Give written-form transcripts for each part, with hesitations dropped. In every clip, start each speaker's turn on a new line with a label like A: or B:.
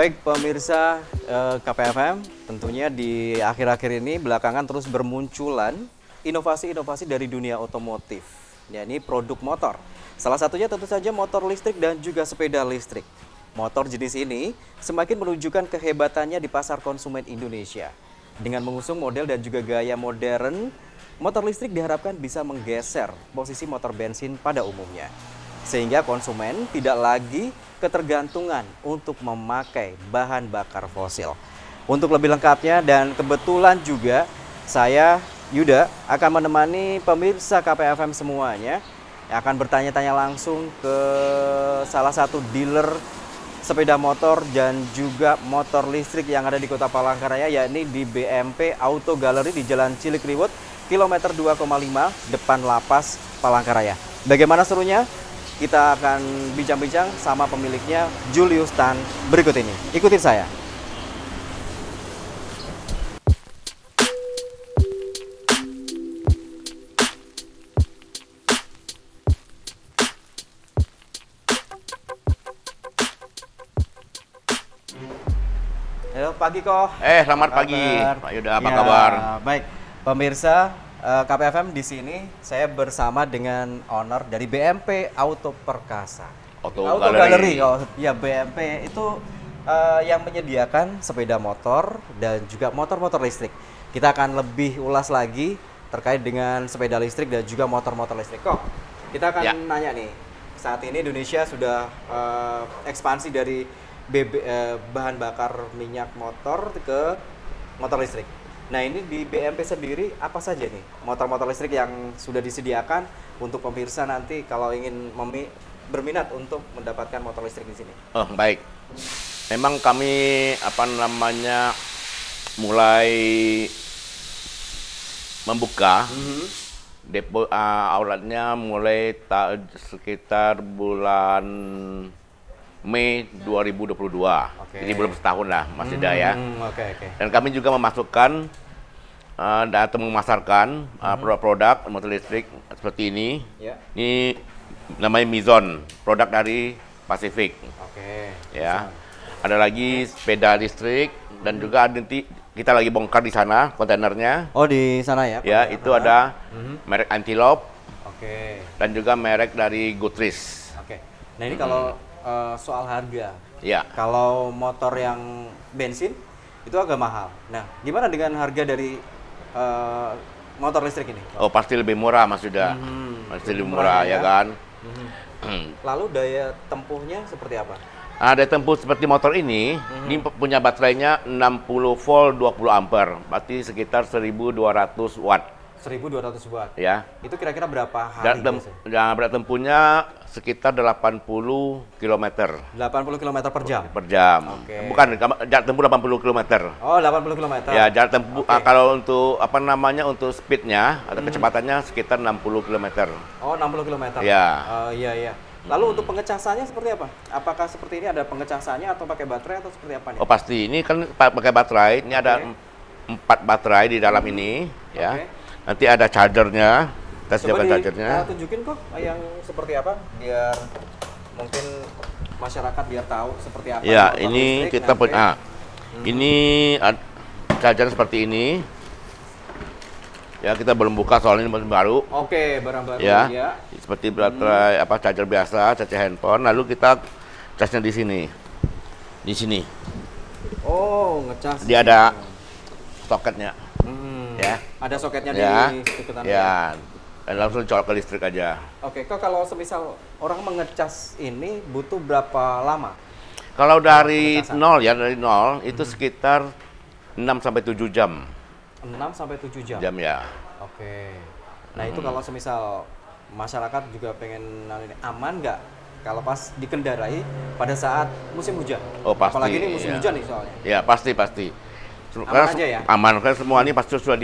A: baik pemirsa KPFM, tentunya di akhir-akhir ini belakangan terus bermunculan inovasi-inovasi dari dunia otomotif, yakni produk motor. Salah satunya tentu saja motor listrik dan juga sepeda listrik. Motor jenis ini semakin menunjukkan kehebatannya di pasar konsumen Indonesia. Dengan mengusung model dan juga gaya modern, motor listrik diharapkan bisa menggeser posisi motor bensin pada umumnya. Sehingga konsumen tidak lagi ketergantungan untuk memakai bahan bakar fosil. Untuk lebih lengkapnya dan kebetulan juga saya, Yuda, akan menemani pemirsa KPFM semuanya yang akan bertanya-tanya langsung ke salah satu dealer sepeda motor dan juga motor listrik yang ada di Kota Palangkaraya, yakni di BMP Auto Gallery di Jalan Cilikriwut, kilometer 2,5 depan Lapas Palangkaraya. Bagaimana serunya? Kita akan bincang-bincang sama pemiliknya, Julius Tan, berikut ini. Ikutin saya. Halo, pagi kok.
B: Selamat pagi, Pak Yuda. Apa kabar?
A: Baik, pemirsa KPFM, di sini saya bersama dengan owner dari BMP Auto Perkasa.
B: Auto
A: Gallery. Oh, ya, BMP itu yang menyediakan sepeda motor dan juga motor-motor listrik. Kita akan lebih ulas lagi terkait dengan sepeda listrik dan juga motor-motor listrik. Kok, kita akan nanya nih, saat ini Indonesia sudah ekspansi dari bahan bakar minyak motor ke motor listrik. Nah, ini di BMP sendiri apa saja nih motor-motor listrik yang sudah disediakan untuk pemirsa nanti kalau ingin berminat untuk mendapatkan motor listrik di sini?
B: Oh, baik. Memang kami mulai membuka depo outletnya mulai sekitar bulan Mei 2022. Jadi belum setahun lah, Mas Yuda ya. Dan kami juga memasukkan atau memasarkan produk-produk motor listrik seperti ini. Ini namanya Mizon, produk dari Pacific. Ya. Ada lagi sepeda listrik dan juga nanti kita lagi bongkar di sana kontainernya.
A: Oh, di sana ya?
B: Ya, itu ada merek Antelope. Dan juga merek dari Gutris.
A: Nah, ini kalau soal harga,
B: ya.
A: Kalau motor yang bensin itu agak mahal. Nah, gimana dengan harga dari motor listrik ini?
B: Oh, pasti lebih murah, Mas Yuda. Pasti lebih murah ya kan.
A: Lalu daya tempuhnya seperti apa?
B: Daya tempuh seperti motor ini punya baterainya 60 volt 20 ampere, berarti sekitar 1200 watt.
A: 1200 watt.
B: Ya.
A: Itu kira-kira berapa hari?
B: Berat tempuhnya sekitar 80 km.
A: 80 km per jam?
B: Per jam. Bukan, jarak tempuh 80 km.
A: Oh, 80 km.
B: Ya, jarak tempuh kalau untuk untuk speednya atau kecepatannya sekitar 60 km.
A: Oh, 60 km.
B: Ya.
A: Iya. Lalu untuk pengecasannya seperti apa? Apakah seperti ini ada pengecasannya atau pakai baterai atau seperti apa nih?
B: Oh, pasti. Ini kan pakai baterai. Ini ada 4 baterai di dalam ini, ya. Nanti ada chargernya, kita sediakan chargernya.
A: Tunjukin kok yang seperti apa, biar mungkin masyarakat biar tahu seperti apa.
B: Ya, ini listrik, kita punya. Ini charger seperti ini. Ya, kita belum buka soalnya ini baru.
A: Barang baru
B: ya. Seperti baterai charger biasa, charger handphone. Lalu kita casnya di sini. Di sini.
A: Oh, ngecas.
B: Dia ada soketnya. Ya.
A: Ada soketnya di sekitar.
B: Ya. Dan langsung colok ke listrik aja.
A: Kok kalau semisal orang mengecas ini butuh berapa lama?
B: Kalau dari nol itu sekitar 6 sampai 7 jam.
A: 6 sampai 7 jam.
B: Ya.
A: Nah, itu kalau semisal masyarakat juga pengen aman nggak kalau pas dikendarai pada saat musim hujan?
B: Oh, pasti.
A: Apalagi ini musim hujan nih soalnya.
B: Ya, pasti.
A: Aman aja ya?
B: Aman, karena semua ini pasti sudah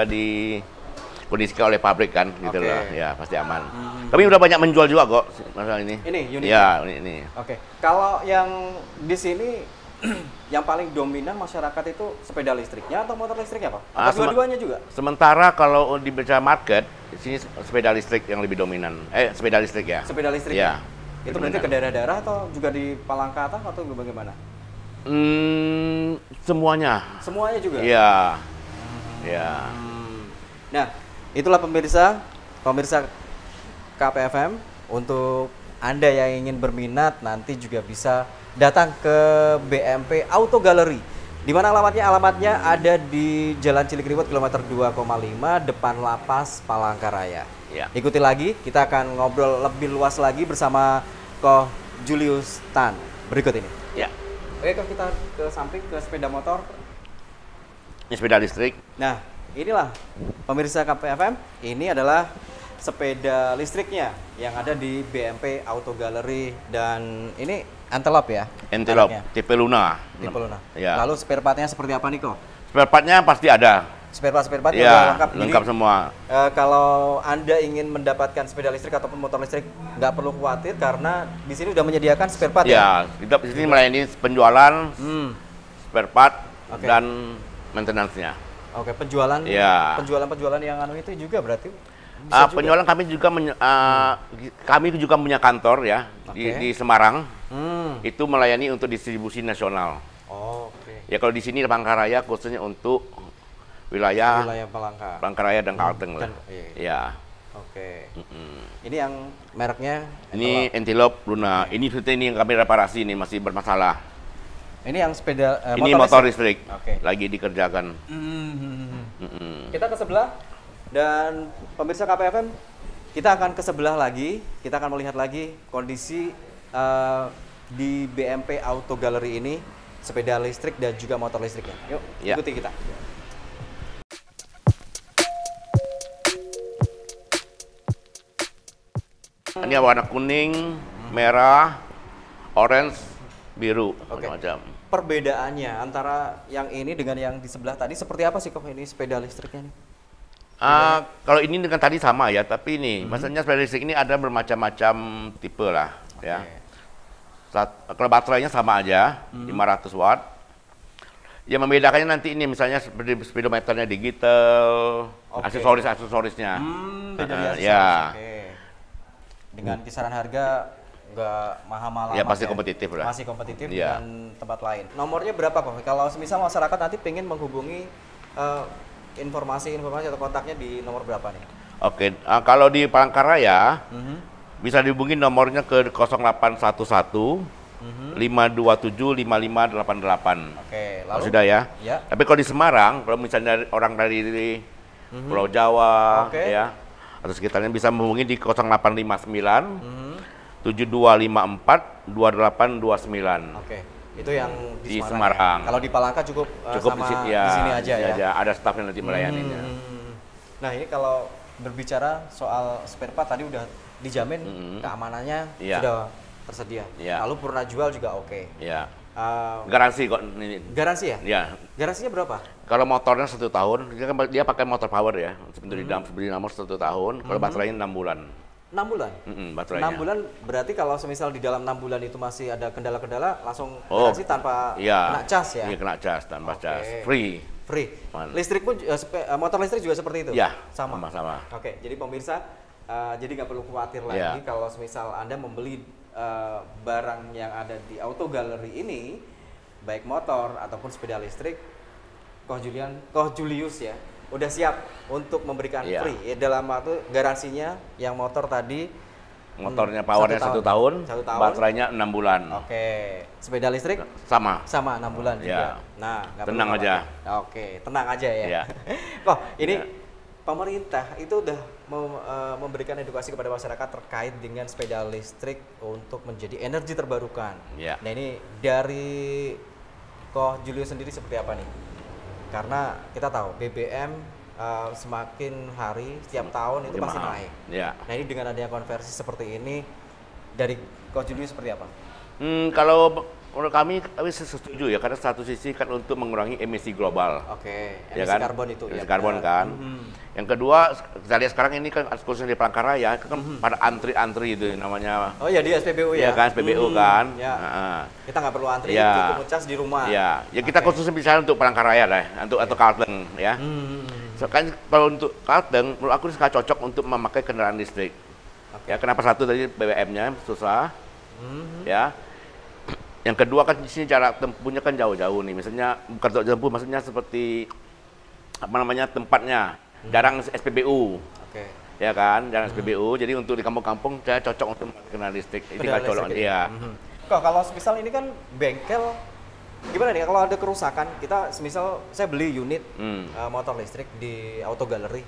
B: dikondisikan oleh pabrik kan, gitu loh. Ya, pasti aman. Kami udah banyak menjual juga kok masalah ini.
A: Ini unit.
B: Ya, ini.
A: Kalau yang di sini yang paling dominan masyarakat itu sepeda listriknya atau motor listriknya, Pak? Atau dua-duanya juga?
B: Sementara kalau di market, di sini sepeda listrik yang lebih dominan. Sepeda listrik ya.
A: Sepeda listrik.
B: Ya.
A: Itu berarti ke daerah-daerah atau juga di Palangka atau bagaimana?
B: Semuanya.
A: Semuanya juga?
B: Iya. Ya.
A: Nah, itulah pemirsa KPFM. Untuk Anda yang ingin berminat nanti juga bisa datang ke BMP Auto Gallery. Di mana alamatnya? Alamatnya ada di Jalan Cilikriwut kilometer 2,5 depan Lapas Palangkaraya.
B: Ya.
A: Ikuti lagi, kita akan ngobrol lebih luas lagi bersama Koh Julius Tan berikut ini.
B: Ya.
A: Oke, Koh, kita ke samping ke sepeda motor.
B: Ini sepeda listrik.
A: Nah, inilah pemirsa KPFM, ini adalah sepeda listriknya yang ada di BMP Auto Gallery dan ini Antelope ya?
B: Antelope,
A: mereknya.
B: tipe Luna.
A: Tipe Luna.
B: Ya.
A: Lalu spare part-nya seperti apa nih, Koh?
B: Spare part-nya pasti ada.
A: Spare part
B: Ya,
A: udah lengkap.
B: lengkap
A: Jadi,
B: semua.
A: kalau Anda ingin mendapatkan sepeda listrik ataupun motor listrik, nggak perlu khawatir karena di sini udah menyediakan spare part ya?
B: Ya, kita di sini melayani penjualan, spare part,
A: Oke.
B: dan maintenance-nya.
A: Oke, penjualan
B: Ya.
A: penjualan yang anu itu juga berarti bisa juga?
B: Penjualan kami juga punya kantor ya
A: Oke.
B: di Semarang.
A: Hmm.
B: Itu melayani untuk distribusi nasional.
A: Oh, oke.
B: Ya kalau di sini Palangkaraya khususnya untuk wilayah
A: Wilayah Palangka.
B: Palangkaraya dan Kalteng lah.
A: Iya.
B: Ya.
A: Oke. Ini yang mereknya
B: Ini Antelope Luna. Ini seperti ini yang kami reparasi ini masih bermasalah.
A: Ini yang sepeda
B: Ini motor listrik.
A: Oke.
B: Lagi dikerjakan.
A: Kita ke sebelah dan pemirsa KPFM, kita akan ke sebelah lagi. Kita akan melihat lagi kondisi di BMP Auto Gallery ini, sepeda listrik dan juga motor listriknya. Yuk,
B: Ya.
A: ikuti kita.
B: Ini warna kuning, merah, orange, biru,
A: Oke.
B: macam-macam.
A: Perbedaannya antara yang ini dengan yang di sebelah tadi seperti apa sih, kok ini sepeda listriknya nih?
B: Kalau ini dengan tadi sama ya, tapi ini maksudnya sepeda listrik ini ada bermacam-macam tipe lah, ya. Kalau baterainya sama aja, 500 watt. Yang membedakannya nanti ini misalnya seperti speedometernya digital,
A: Oke.
B: aksesorisnya.
A: Beda ya.
B: Ya.
A: Oke. Dengan kisaran harga nggak mahal-mahal
B: Ya,
A: amat
B: pasti kompetitif lah.
A: Masih kompetitif
B: Ya.
A: dengan tempat lain. Nomornya berapa, kok? Kalau misal masyarakat nanti pengen menghubungi informasi atau kontaknya di nomor berapa nih?
B: Oke, kalau di Palangkaraya bisa dihubungi nomornya ke 0811 527 5588.
A: Oke,
B: Kalau
A: lalu
B: sudah ya.
A: Ya.
B: Tapi kalau di Semarang, kalau misalnya orang dari Pulau Jawa,
A: Oke.
B: ya, atau sekitarnya bisa menghubungi di 0859 7254 2829.
A: Oke. Itu yang
B: Di
A: di Semarang.
B: Semarang.
A: Ya. Kalau di Palangka cukup,
B: Cukup
A: sama
B: di sini
A: aja ya.
B: Ada staff yang nanti melayaninya.
A: Nah, ini kalau berbicara soal spare part tadi udah dijamin keamanannya
B: Iya.
A: sudah tersedia.
B: Iya.
A: Lalu purna jual juga oke.
B: Ya.
A: Eh,
B: Garansi kok ini.
A: garansi ya?
B: Ya.
A: Garansinya berapa?
B: Kalau motornya 1 tahun, dia pakai motor power ya. Sebenarnya dinamo 1 tahun. Kalau baterainya 6 bulan.
A: 6 bulan?
B: Baterainya.
A: 6 bulan berarti kalau semisal di dalam 6 bulan itu masih ada kendala-kendala langsung
B: Oh,
A: garansi tanpa
B: iya.
A: kena cas ya?
B: Iya, kena cas, tanpa
A: Oke.
B: cas. Free.
A: Free.
B: Man.
A: Listrik pun motor listrik juga seperti itu?
B: Ya,
A: Sama.
B: sama-sama.
A: Oke, jadi pemirsa jadi nggak perlu khawatir lagi
B: Ya.
A: kalau semisal Anda membeli barang yang ada di Auto Gallery ini, baik motor ataupun sepeda listrik, Koh Julius ya, udah siap untuk memberikan
B: Iya.
A: free. Ya, dalam waktu garansinya yang motor tadi
B: Motornya powernya 1 tahun,
A: 1 tahun.
B: baterainya 6 bulan.
A: Oke, sepeda listrik
B: Sama.
A: sama 6 bulan juga.
B: Ya.
A: Nah, nggak perlu
B: Tenang aja.
A: khawatir. Oke, tenang aja ya.
B: Ya.
A: Kok ini
B: Ya.
A: pemerintah itu udah memberikan edukasi kepada masyarakat terkait dengan sepeda listrik untuk menjadi energi terbarukan.
B: Ya.
A: Nah, ini dari Koh Julius sendiri seperti apa nih? Karena kita tahu BBM semakin hari setiap tahun itu
B: Makin
A: pasti
B: mahal.
A: naik.
B: Ya.
A: Nah, ini dengan adanya konversi seperti ini dari Koh Julius seperti apa?
B: Kalau menurut kami setuju ya, karena satu sisi kan untuk mengurangi emisi global.
A: Oke,
B: Ya
A: emisi
B: kan?
A: karbon itu
B: Emisi
A: ya.
B: karbon
A: benar.
B: kan. Yang kedua, kita lihat sekarang ini kan khususnya di Palangkaraya kan pada antri-antri itu namanya.
A: Oh ya, di SPBU ya.
B: Iya kan, SPBU kan.
A: Ya.
B: Heeh.
A: Kita nggak perlu antri,
B: Ya.
A: cukup ngecas di rumah.
B: Ya, ya kita
A: Oke.
B: khususnya bicara untuk Palangkaraya lah, atau Kalteng ya. So, kan kalau untuk Kalteng, menurut aku sangat cocok untuk memakai kendaraan listrik.
A: Oke.
B: Ya, kenapa satu tadi BBM-nya susah, Ya. Yang kedua kan di sini jarak tempuhnya kan jauh-jauh nih. Misalnya bukan jarak tempuh, maksudnya seperti apa namanya tempatnya, jarang SPBU.
A: Oke.
B: Ya kan, jarang SPBU. Jadi untuk di kampung-kampung saya cocok untuk kenal listrik. Ini
A: Pedal
B: kan colok
A: listrik
B: dia.
A: Kok kalau misal ini kan bengkel, gimana nih kalau ada kerusakan, kita semisal saya beli unit motor listrik di Auto Gallery,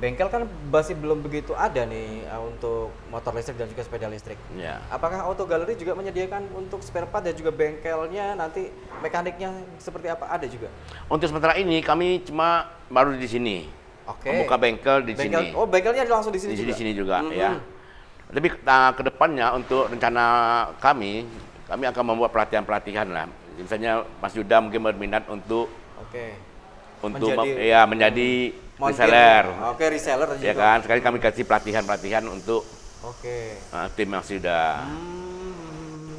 A: bengkel kan masih belum begitu ada nih untuk motor listrik dan juga sepeda listrik.
B: Ya.
A: Apakah Auto Gallery juga menyediakan untuk spare part dan juga bengkelnya nanti mekaniknya seperti apa, ada juga?
B: Untuk sementara ini kami cuma baru di sini.
A: Oke.
B: Membuka bengkel di sini.
A: Oh, bengkelnya langsung di sini
B: Di
A: juga?
B: sini juga ya. Lebih ke depannya untuk rencana kami akan membuat pelatihan-pelatihan lah. Misalnya Mas Yuda mungkin berminat untuk
A: Oke.
B: menjadi
A: Montir.
B: reseller.
A: Oke, reseller juga.
B: Ya kan, sekali kami kasih pelatihan-pelatihan untuk
A: Oke.
B: tim Mas Yuda.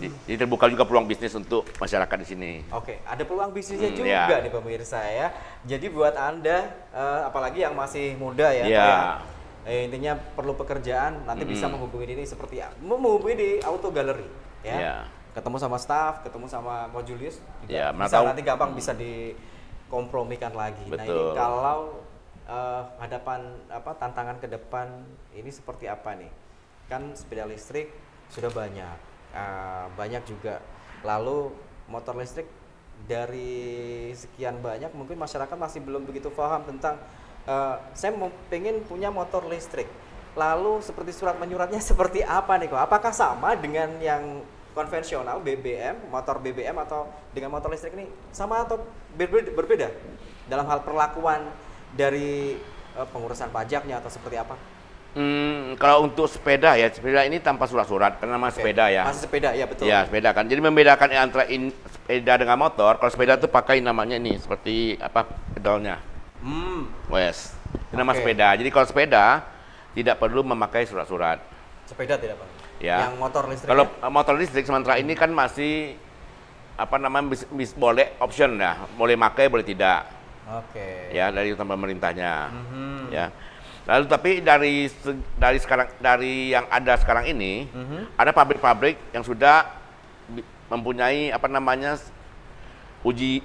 B: Jadi terbuka juga peluang bisnis untuk masyarakat di sini.
A: Oke, ada peluang bisnisnya juga
B: ya.
A: nih pemirsa ya. Jadi buat Anda, apalagi yang masih muda ya,
B: Ya.
A: intinya perlu pekerjaan, nanti bisa menghubungi ini seperti menghubungi di Auto Gallery ya.
B: Ya.
A: Ketemu sama staff, ketemu sama Ko Julius juga
B: Ya,
A: bisa nanti gampang bisa dikompromikan lagi. Nah, ini
B: Betul.
A: kalau tantangan ke depan ini seperti apa nih? Kan sepeda listrik sudah banyak juga. Lalu motor listrik dari sekian banyak mungkin masyarakat masih belum begitu paham tentang saya pengen punya motor listrik. Lalu seperti surat menyuratnya seperti apa nih kok? Apakah sama dengan yang konvensional motor BBM atau dengan motor listrik ini sama atau berbeda dalam hal perlakuan dari pengurusan pajaknya atau seperti apa?
B: Kalau untuk sepeda ini tanpa surat-surat karena masih sepeda ya.
A: Masih sepeda ya, betul.
B: Ya, sepeda kan. Jadi membedakan antara sepeda dengan motor, kalau sepeda itu pakai namanya ini seperti pedalnya. Wes. Itu nama sepeda. Jadi kalau sepeda tidak perlu memakai surat-surat.
A: Sepeda tidak, Pak.
B: Ya.
A: Yang motor listrik.
B: Kalau motor listrik sementara ini kan masih boleh option ya, boleh pakai boleh tidak.
A: Oke.
B: Ya, dari pemerintahnya. Ya. Lalu tapi dari yang ada sekarang ini, ada pabrik-pabrik yang sudah mempunyai uji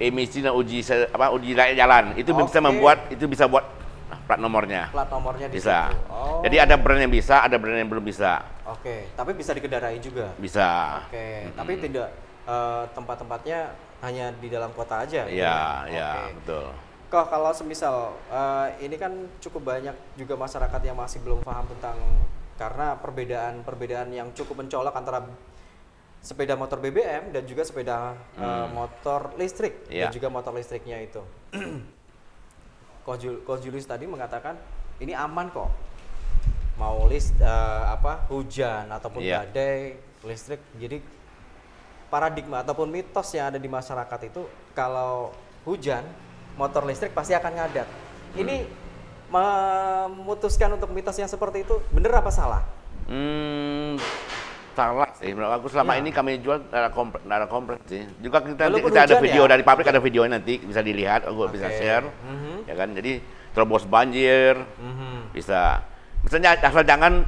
B: emisi dan uji layak jalan. Itu bisa buat plat nomornya.
A: Plat nomornya
B: bisa.
A: Oh.
B: Jadi ada brand yang bisa, ada brand yang belum bisa.
A: Oke, tapi bisa dikendarai juga.
B: Bisa.
A: Oke, tapi tidak tempat-tempatnya hanya di dalam kota aja.
B: Iya,
A: Oke.
B: betul.
A: Kok kalau semisal ini kan cukup banyak juga masyarakat yang masih belum paham tentang, karena perbedaan yang cukup mencolok antara sepeda motor BBM dan juga sepeda motor listrik dan juga motor listriknya itu. Ko Julius tadi mengatakan ini aman kok, mau hujan ataupun badai listrik. Jadi paradigma ataupun mitos yang ada di masyarakat itu kalau hujan motor listrik pasti akan ngadat. Ini memutuskan untuk mitos yang seperti itu benar apa salah?
B: Salah sih. Menurut aku selama ini kami jual darah komplit sih. Juga kita
A: Walaupun
B: ada video
A: ya?
B: dari pabrik, ada videonya nanti bisa dilihat, aku bisa share. Ya kan, jadi terobos banjir, bisa. Misalnya asal jangan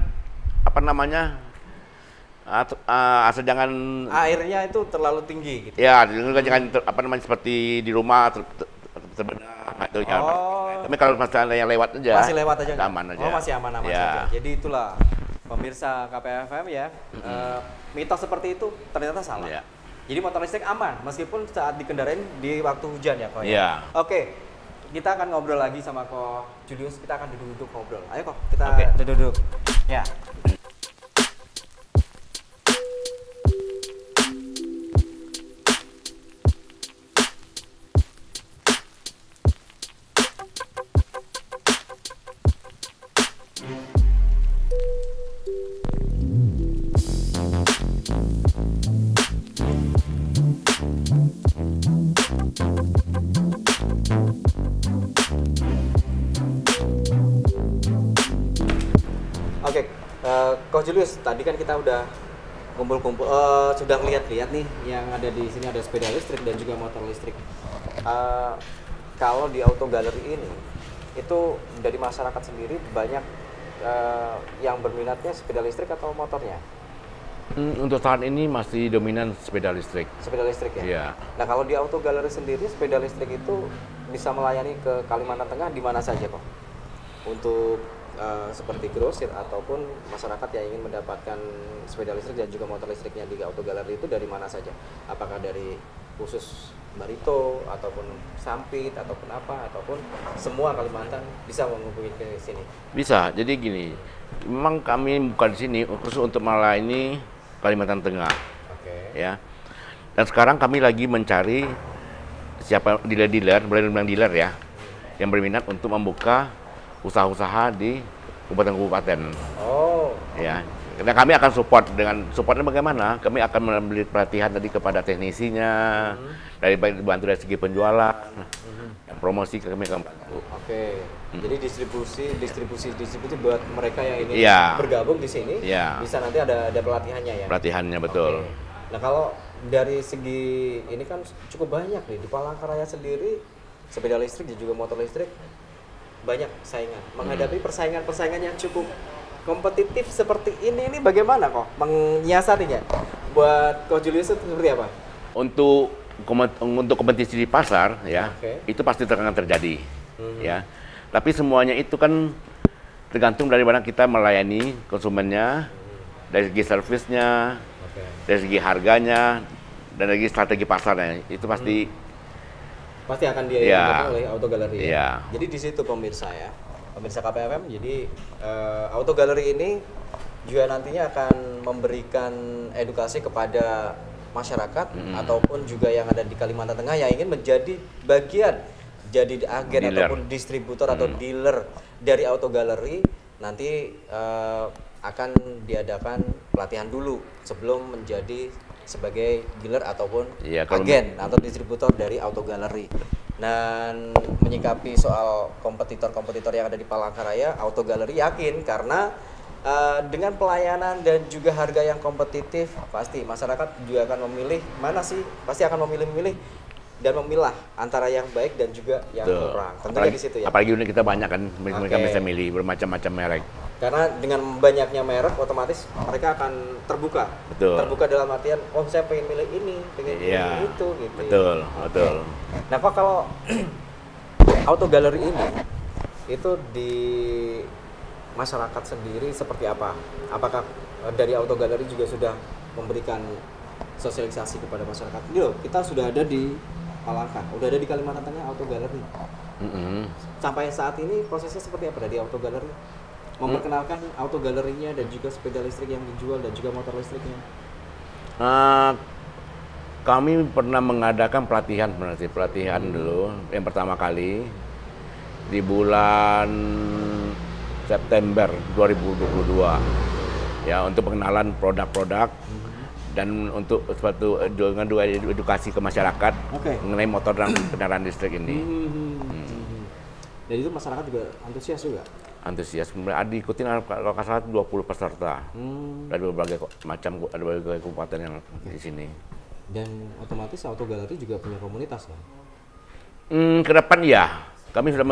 B: asal jangan
A: airnya itu terlalu tinggi gitu.
B: Ya, jangan seperti di rumah terbenam atau tapi kalau masalah yang lewat aja.
A: Masih lewat aja.
B: Aman aja.
A: Oh, masih aman-aman saja. Jadi itulah pemirsa KPFM ya. Mitos seperti itu ternyata salah.
B: Ya.
A: Jadi motor listrik aman meskipun saat dikendarain di waktu hujan ya, Ko.
B: Ya.
A: Oke. Kita akan ngobrol lagi sama Ko Julius, kita akan duduk-duduk ngobrol. Ayo Ko, kita duduk-duduk. Ya. Oke, Coach Julius, tadi kan kita udah kumpul-kumpul, sudah ngeliat-liat nih yang ada di sini, ada sepeda listrik dan juga motor listrik. Kalau di Auto Gallery ini, itu dari masyarakat sendiri banyak yang berminatnya sepeda listrik atau motornya?
B: Untuk saat ini masih dominan sepeda listrik.
A: Sepeda listrik ya?
B: Iya.
A: Nah kalau di Auto Gallery sendiri sepeda listrik itu bisa melayani ke Kalimantan Tengah di mana saja kok? Untuk seperti grosir ataupun masyarakat yang ingin mendapatkan sepeda listrik dan juga motor listriknya di Auto Gallery itu dari mana saja? Apakah dari khusus Barito ataupun Sampit ataupun apa ataupun semua Kalimantan bisa menghubungi ke sini?
B: Bisa. Jadi gini, memang kami bukan di sini khusus untuk melayani Kalimantan Tengah.
A: Oke.
B: Ya. Dan sekarang kami lagi mencari siapa dealer-dealer, boleh bilang dealer ya, yang berminat untuk membuka usaha-usaha di kabupaten-kabupaten.
A: Oh.
B: Ya. Karena kami akan support. Dengan supportnya bagaimana? Kami akan memberi pelatihan tadi kepada teknisinya, dari bantu dari segi penjualan, promosi kami akan bantu.
A: Oke. Jadi distribusi buat mereka yang ingin
B: Iya.
A: bergabung di sini,
B: Iya.
A: bisa nanti ada pelatihannya ya.
B: Pelatihannya betul.
A: Oke. Nah kalau dari segi ini kan cukup banyak nih di Palangkaraya sendiri sepeda listrik dan juga motor listrik banyak saingan. Menghadapi persaingan yang cukup kompetitif seperti ini bagaimana kok menyiasatinya? Buat Ko Julius itu seperti apa?
B: Untuk kompetisi di pasar ya,
A: Oke.
B: itu pasti akan terjadi ya. Tapi semuanya itu kan tergantung dari mana kita melayani konsumennya, dari segi servisnya,
A: Oke.
B: dari segi harganya, dan dari segi strategi pasarnya. Itu pasti
A: Pasti akan
B: Iya.
A: dilakukan oleh Auto Gallery.
B: Iya.
A: Jadi di situ pemirsa ya, pemirsa KPFM. Jadi Auto Gallery ini juga nantinya akan memberikan edukasi kepada masyarakat ataupun juga yang ada di Kalimantan Tengah yang ingin menjadi bagian, jadi agen
B: Dealer.
A: ataupun distributor atau dealer dari Auto Gallery. Nanti akan diadakan pelatihan dulu sebelum menjadi sebagai dealer ataupun
B: Iya, kalau
A: agen atau distributor dari Auto Gallery. Dan menyikapi soal kompetitor-kompetitor yang ada di Palangkaraya, Auto Gallery yakin karena dengan pelayanan dan juga harga yang kompetitif, pasti masyarakat juga akan memilih mana sih, pasti akan memilih-milih dan memilah antara yang baik dan juga yang
B: Betul.
A: kurang. Tentunya di situ ya.
B: Apalagi unit kita banyak kan, mereka
A: Oke.
B: bisa milih bermacam-macam merek.
A: Karena dengan banyaknya merek, otomatis mereka akan terbuka.
B: Betul.
A: Terbuka dalam artian, oh saya pengen milih ini, pengen
B: Iya.
A: milih itu, gitu.
B: Betul, betul.
A: Nah Pak, kalau Auto Gallery ini itu di masyarakat sendiri seperti apa? Apakah dari Auto Gallery juga sudah memberikan sosialisasi kepada masyarakat? Ini loh, kita sudah ada di Palangka, udah ada di Kalimantan Tengah Auto Gallery. Sampai saat ini prosesnya seperti apa dari Auto Gallery? Memperkenalkan Auto Gallery-nya dan juga sepeda listrik yang dijual dan juga motor listriknya.
B: Kami pernah mengadakan pelatihan sebenarnya, pelatihan dulu yang pertama kali di bulan September 2022 ya, untuk pengenalan produk-produk dan untuk suatu dengan dua edukasi ke masyarakat
A: Oke.
B: mengenai motor dan kendaraan listrik ini.
A: Dan itu masyarakat juga antusias juga.
B: Antusias, diikutin kalau nggak salah 20 peserta dari berbagai macam, ada berbagai kabupaten yang di sini.
A: Dan otomatis Auto Gallery juga punya komunitas kan?
B: Ke depan ya, kami sudah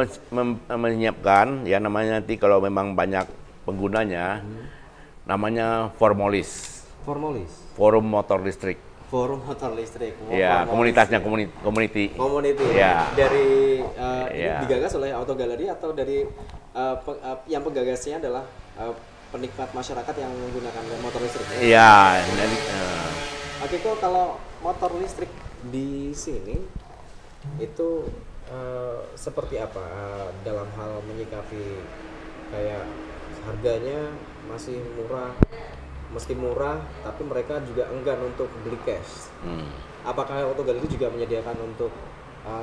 B: menyiapkan ya, namanya nanti kalau memang banyak penggunanya, namanya Formolis, Forum Motor Listrik.
A: Forum motor listrik.
B: Ya,
A: Formolis.
B: komunitasnya community.
A: Ya.
B: Ya.
A: Dari
B: Ya.
A: ini digagas oleh Auto Gallery atau dari yang penggagasnya adalah penikmat masyarakat yang menggunakan motor listrik.
B: Iya, jadi,
A: Oke, kok kalau motor listrik di sini itu seperti apa dalam hal menyikapi kayak harganya masih murah, meski murah tapi mereka juga enggan untuk beli cash. Apakah Auto Gallery juga menyediakan untuk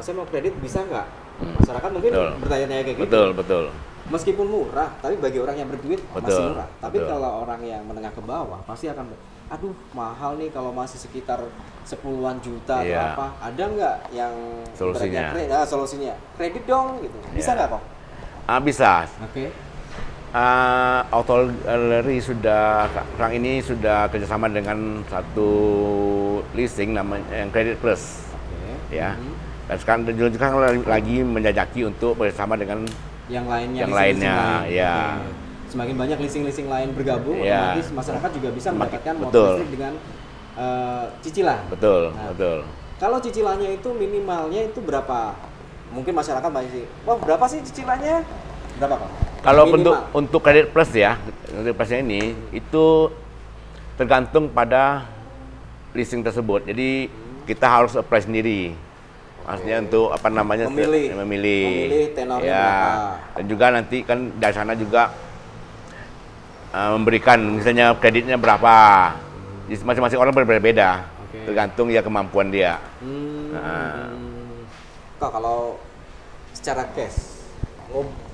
A: saya mau kredit bisa nggak? Masyarakat mungkin
B: Betul.
A: bertanya-tanya kayak gitu.
B: betul.
A: Meskipun murah, tapi bagi orang yang berduit masih
B: Betul,
A: murah. Tapi
B: betul.
A: kalau orang yang menengah ke bawah pasti akan, aduh mahal nih kalau masih sekitar 10-an juta atau
B: Iya.
A: apa. Ada nggak yang
B: Solusinya.
A: ibaratnya solusinya? Kredit dong gitu. Bisa
B: Iya.
A: nggak kok?
B: Bisa.
A: Oke.
B: Auto Gallery sekarang ini sudah kerjasama dengan satu leasing namanya yang Credit Plus ya. Dan sekarang lagi menjajaki untuk bersama dengan
A: Yang lainnya.
B: yang
A: di sini
B: lainnya
A: lain.
B: ya.
A: Oke. semakin banyak leasing-leasing lain bergabung, otomatis masyarakat juga bisa mendapatkan motor listrik dengan cicilan.
B: Betul,
A: Nah,
B: betul.
A: kalau cicilannya itu minimalnya itu berapa? Mungkin masyarakat masih, wah berapa sih cicilannya? Berapa Pak?
B: Kalau
A: Minimal.
B: untuk kredit plus ya, kredit plusnya ini itu tergantung pada leasing tersebut. Jadi kita harus apply sendiri. Maksudnya untuk apa namanya
A: memilih tenornya
B: ya.
A: berapa.
B: Dan juga nanti kan dari sana juga memberikan misalnya kreditnya berapa. Jadi masing-masing orang berbeda-beda, tergantung ya kemampuan dia. Nah.
A: Kok kalau secara cash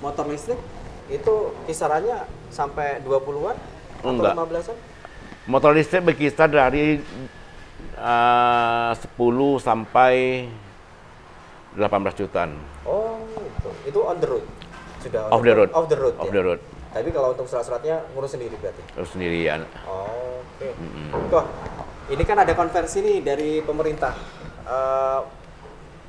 A: motor listrik itu kisarannya sampai 20-an atau 15-an?
B: Motor listrik berkisar dari 10 sampai 18 jutaan.
A: Oh, itu on the road. Sudah
B: off the road.
A: Off the road.
B: Off
A: ya?
B: the road.
A: Tapi kalau untuk surat-suratnya ngurus sendiri berarti?
B: Ngurus sendirian.
A: Oh, oke. Kok, ini kan ada konversi nih dari pemerintah.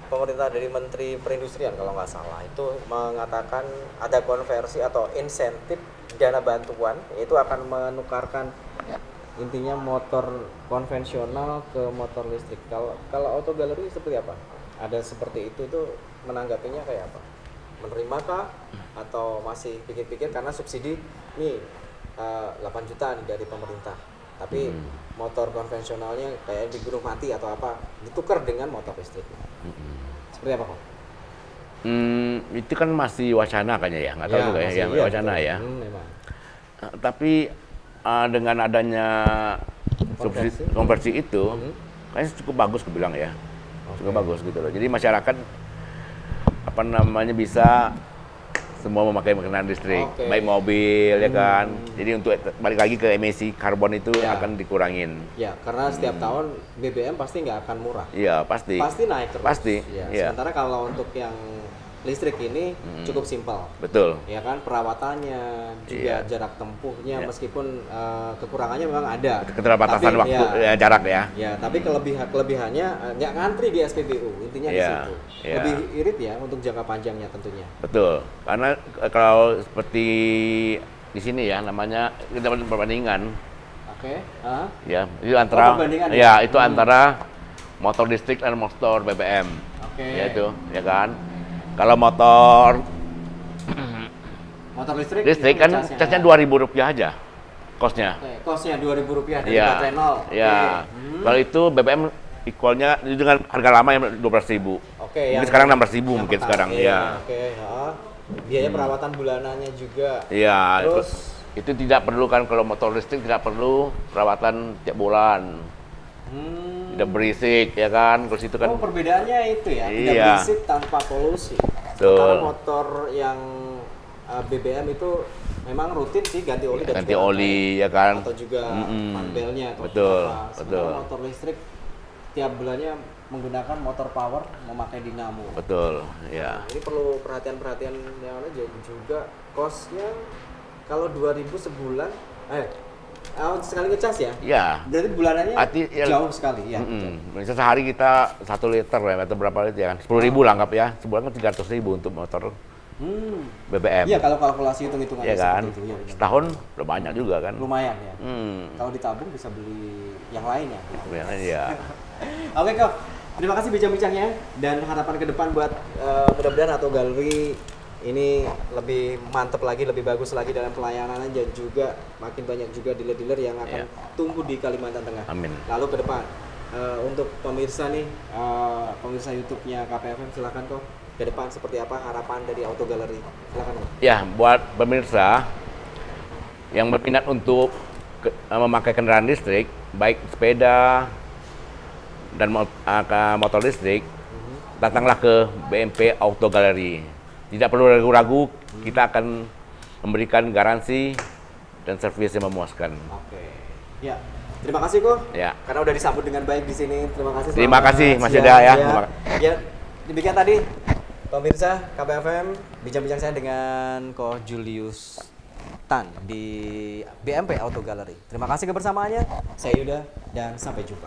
A: Pemerintah dari Menteri Perindustrian kalau nggak salah itu mengatakan ada konversi atau insentif dana bantuan, itu akan menukarkan intinya motor konvensional ke motor listrik. Kalau Auto Gallery seperti apa? Ada seperti itu menanggapinya kayak apa? Menerima kah atau masih pikir-pikir karena subsidi nih 8 juta nih dari pemerintah, tapi motor konvensionalnya kayak di gunung mati atau apa ditukar dengan motor listrik. Seperti apa kok?
B: Itu kan masih wacana kayaknya ya, nggak tahu juga ya, yang wacana ya.
A: Memang.
B: Tapi dengan adanya konversi itu, kayaknya cukup bagus aku bilang ya, cukup bagus gitu loh. Jadi masyarakat apa namanya bisa semua memakai kendaraan listrik, baik mobil ya kan. Jadi untuk balik lagi ke emisi karbon itu akan dikurangin.
A: Ya, karena setiap tahun BBM pasti nggak akan murah.
B: Iya, pasti.
A: Pasti naik terus.
B: Pasti.
A: Ya.
B: Ya.
A: Sementara kalau untuk yang listrik ini cukup simpel.
B: Betul.
A: Ya kan, perawatannya juga jarak tempuhnya meskipun kekurangannya memang ada.
B: Keterbatasan waktu jarak ya.
A: Ya, tapi kelebihannya nggak ngantri di SPBU, intinya di situ. Lebih irit ya untuk jangka panjangnya tentunya.
B: Betul. Karena kalau seperti di sini ya namanya kita perbandingan.
A: Oke.
B: Ya, itu antara itu antara motor listrik dan motor BBM. Ya itu, ya kan. Kalau motor listrik kan casnya Rp2.000 aja, kosnya.
A: Kosnya Rp2.000 dari baterai nol.
B: Iya. Kalau itu BBM equalnya dengan harga lama yang 12.000. Mungkin sekarang 16.000 mungkin sekarang. Ya.
A: Biaya perawatan bulanannya juga.
B: Iya. Terus itu tidak perlu kan, kalau motor listrik tidak perlu perawatan tiap bulan. Tidak berisik ya kan, terus itu kan. Oh,
A: perbedaannya itu ya, tidak berisik tanpa polusi. Sementara motor yang BBM itu memang rutin sih ganti oli dan
B: ganti oli ya kan,
A: atau juga panbelnya atau
B: betul.
A: Motor listrik tiap bulannya menggunakan motor power memakai dinamo.
B: Betul, ya.
A: Ini perlu perhatian yang juga kosnya kalau 2.000 sebulan sekali ngecas ya? Iya. Berarti bulanannya jauh sekali ya.
B: Misalnya sehari kita 1 liter ya, atau berapa liter ya kan? 10.000 lah anggap ya. Sebulan kan 300.000 untuk motor BBM.
A: Iya, kalau kalkulasi hitung-hitungannya
B: ya kan?
A: Itu. Ya,
B: setahun udah banyak juga kan?
A: Lumayan ya. Kalau ditabung bisa beli yang lain ya.
B: Iya.
A: Oke kok, terima kasih bincang-bincangnya dan harapan ke depan buat mudah-mudahan Auto Gallery ini lebih mantap lagi, lebih bagus lagi dalam pelayanannya, dan juga makin banyak juga dealer-dealer yang akan tumbuh di Kalimantan Tengah.
B: Amin.
A: Lalu ke depan untuk pemirsa nih, pemirsa YouTube-nya KPFM, silakan kok ke depan seperti apa harapan dari Auto Gallery, silakan.
B: Ya, buat pemirsa yang berminat untuk memakai kendaraan listrik, baik sepeda dan motor listrik, datanglah ke BMP Auto Gallery. Tidak perlu ragu-ragu, kita akan memberikan garansi dan servis yang memuaskan.
A: Oke. Ya, terima kasih kok.
B: Ya.
A: Karena udah disambut dengan baik di sini. Terima kasih.
B: Terima kasih Mas Yuda ya.
A: Ya, demikian tadi pemirsa KPFM bincang-bincang saya dengan Ko Julius Tan di BMP Auto Gallery. Terima kasih kebersamaannya. Saya Yuda dan sampai jumpa.